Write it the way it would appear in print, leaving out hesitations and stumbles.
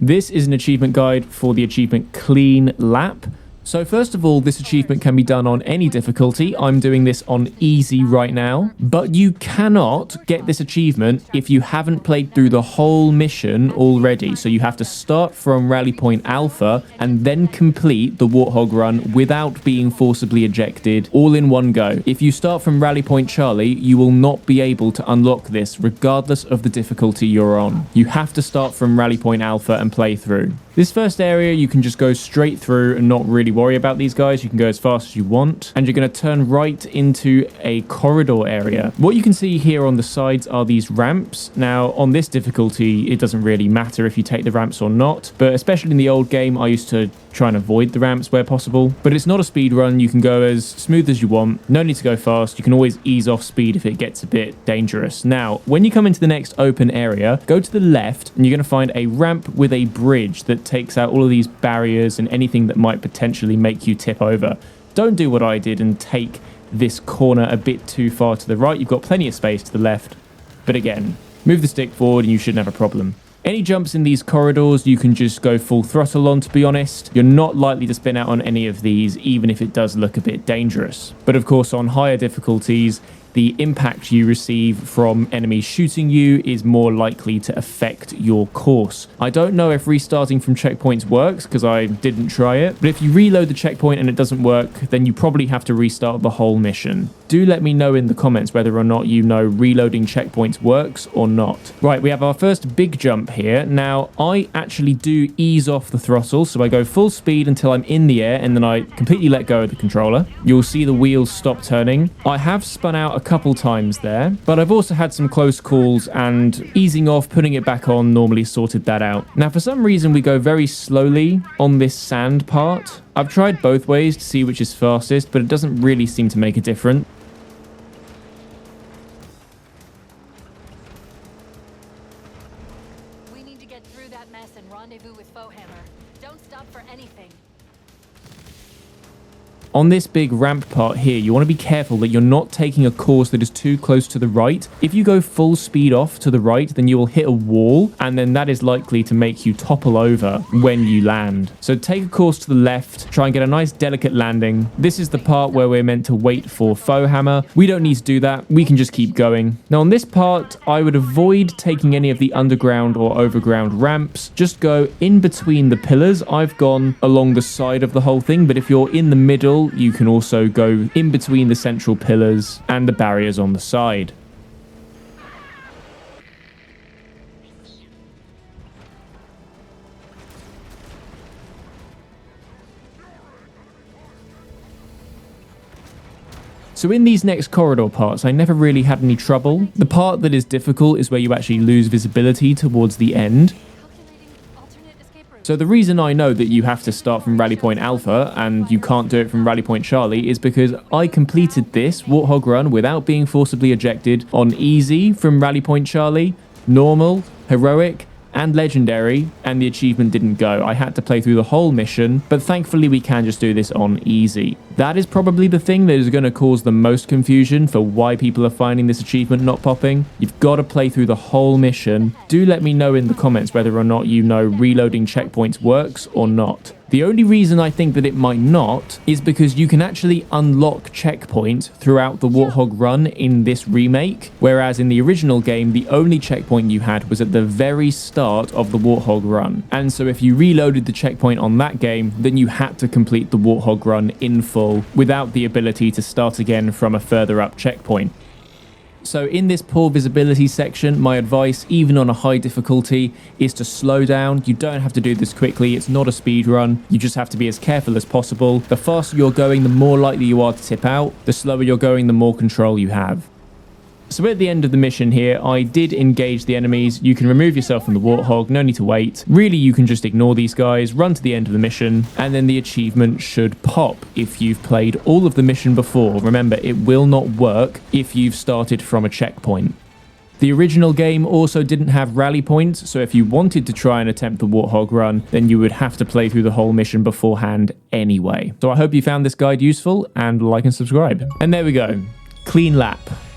This is an achievement guide for the achievement Clean Lap. So first of all, this achievement can be done on any difficulty. I'm doing this on easy right now, but you cannot get this achievement if you haven't played through the whole mission already. So you have to start from Rally Point Alpha and then complete the Warthog run without being forcibly ejected all in one go. If you start from Rally Point Charlie, you will not be able to unlock this regardless of the difficulty you're on. You have to start from Rally Point Alpha and play through. This first area, you can just go straight through and not really worry about these guys. You can go as fast as you want, and you're going to turn right into a corridor area. What you can see here on the sides are these ramps. Now, on this difficulty, it doesn't really matter if you take the ramps or not, but especially in the old game, I used to try and avoid the ramps where possible. But it's not a speed run. You can go as smooth as you want. No need to go fast. You can always ease off speed if it gets a bit dangerous. Now, when you come into the next open area, go to the left, and you're going to find a ramp with a bridge that takes out all of these barriers and anything that might potentially make you tip over. Don't do what I did and take this corner a bit too far to the right. You've got plenty of space to the left, but again, move the stick forward and you shouldn't have a problem. Any jumps in these corridors, you can just go full throttle on, to be honest. You're not likely to spin out on any of these, even if it does look a bit dangerous. But of course, on higher difficulties, the impact you receive from enemies shooting you is more likely to affect your course. I don't know if restarting from checkpoints works because I didn't try it, but if you reload the checkpoint and it doesn't work, then you probably have to restart the whole mission. Do let me know in the comments whether or not you know reloading checkpoints works or not. Right, we have our first big jump here. Now, I actually do ease off the throttle, so I go full speed until I'm in the air and then I completely let go of the controller. You'll see the wheels stop turning. I have spun out a couple times there, but I've also had some close calls, and easing off, putting it back on normally sorted that out. Now, for some reason, we go very slowly on this sand part. I've tried both ways to see which is fastest, but it doesn't really seem to make a difference. We need to get through that mess and rendezvous with Foehammer. Don't stop for anything. On this big ramp part here, you want to be careful that you're not taking a course that is too close to the right. If you go full speed off to the right, then you will hit a wall, and then that is likely to make you topple over when you land. So take a course to the left, try and get a nice delicate landing. This is the part where we're meant to wait for Foehammer. We don't need to do that. We can just keep going. Now on this part, I would avoid taking any of the underground or overground ramps. Just go in between the pillars. I've gone along the side of the whole thing, but if you're in the middle, you can also go in between the central pillars and the barriers on the side. So in these next corridor parts, I never really had any trouble. The part that is difficult is where you actually lose visibility towards the end. So the reason I know that you have to start from Rally Point Alpha and you can't do it from Rally Point Charlie is because I completed this Warthog run without being forcibly ejected on easy from Rally Point Charlie, normal, heroic, and legendary, and the achievement didn't go. I had to play through the whole mission, but thankfully we can just do this on easy. That is probably the thing that is going to cause the most confusion for why people are finding this achievement not popping. You've got to play through the whole mission. Do let me know in the comments whether or not you know reloading checkpoints works or not. The only reason I think that it might not is because you can actually unlock checkpoints throughout the Warthog run in this remake, whereas in the original game, the only checkpoint you had was at the very start of the Warthog run. And so if you reloaded the checkpoint on that game, then you had to complete the Warthog run in full without the ability to start again from a further up checkpoint. So in this poor visibility section, my advice, even on a high difficulty, is to slow down. You don't have to do this quickly. It's not a speed run. You just have to be as careful as possible. The faster you're going, the more likely you are to tip out. The slower you're going, the more control you have. So at the end of the mission here, I did engage the enemies. You can remove yourself from the Warthog, no need to wait. Really, you can just ignore these guys, run to the end of the mission, and then the achievement should pop if you've played all of the mission before. Remember, it will not work if you've started from a checkpoint. The original game also didn't have rally points, so if you wanted to try and attempt the Warthog run, then you would have to play through the whole mission beforehand anyway. So I hope you found this guide useful, and like and subscribe. And there we go. Clean lap.